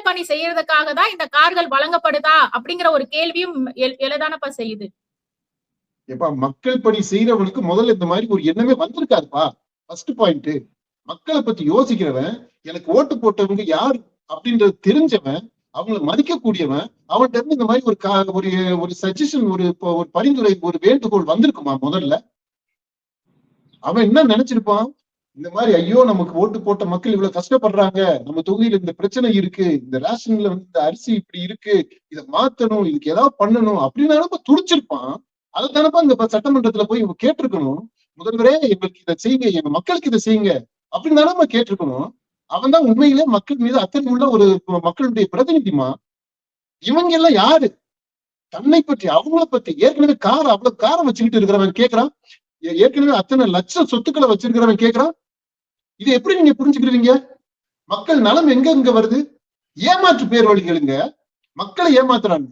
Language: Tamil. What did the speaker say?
பணி செய்யறதுக்காக தான் இந்த கார்கள் வழங்கப்படுதா அப்படிங்கிற ஒரு கேள்வியும் எழதானப்பா செய்யுது. மக்கள் பணி செய்யறவனுக்கு முதல்ல இந்த மாதிரி ஒரு எண்ணமே வந்திருக்காருப்பா. ஃபர்ஸ்ட் பாயிண்ட், மக்களை பத்தி யோசிக்கிறவன், எனக்கு ஓட்டு போட்டவங்க யார் அப்படின்றது தெரிஞ்சவன், அவங்களை மதிக்கக்கூடியவன், அவன்கிட்ட இருந்து இந்த மாதிரி ஒரு சஜஷன், ஒரு பரிந்துரை, ஒரு வேண்டுகோள் வந்திருக்குமா? முதல்ல அவன் என்ன நினைச்சிருப்பான்? இந்த மாதிரி ஐயோ நமக்கு ஓட்டு போட்ட மக்கள் இவ்வளவு கஷ்டப்படுறாங்க, நம்ம தொகுதியில இந்த பிரச்சனை இருக்கு, இந்த ரேஷன்ல வந்து இந்த அரிசி இப்படி இருக்கு, இதை மாத்தணும், இதுக்கு ஏதாவது பண்ணணும் அப்படின்னு துடிச்சிருப்பான். அதைத்தானப்பா இந்த சட்டமன்றத்துல போய் இவங்க கேட்டிருக்கணும். முதல்வரே எங்களுக்கு இதை செய்யுங்க, எங்க மக்களுக்கு இதை செய்யுங்க அப்படின்னு தானே கேட்டிருக்கணும். அவன் தான் உண்மையிலே மக்கள் மீது அக்கறை உள்ள ஒரு மக்களுடைய பிரதிநிதிமா. இவங்க எல்லாம் யாரு? தன்னை பற்றி, அவங்கள பத்தி ஏற்கனவே அவ்வளவு காரம் வச்சுக்கிட்டு இருக்கிறவன் கேட்கிறான், ஏற்கனவே அத்தனை லட்சம் சொத்துக்களை வச்சிருக்கிறவன் கேட்கிறான். இதை எப்படி நீங்க புரிஞ்சுக்கிறீங்க? மக்கள் நலம் எங்க வருது? ஏமாற்று பேர் வழிகளுங்க, மக்களை ஏமாத்துறாங்க.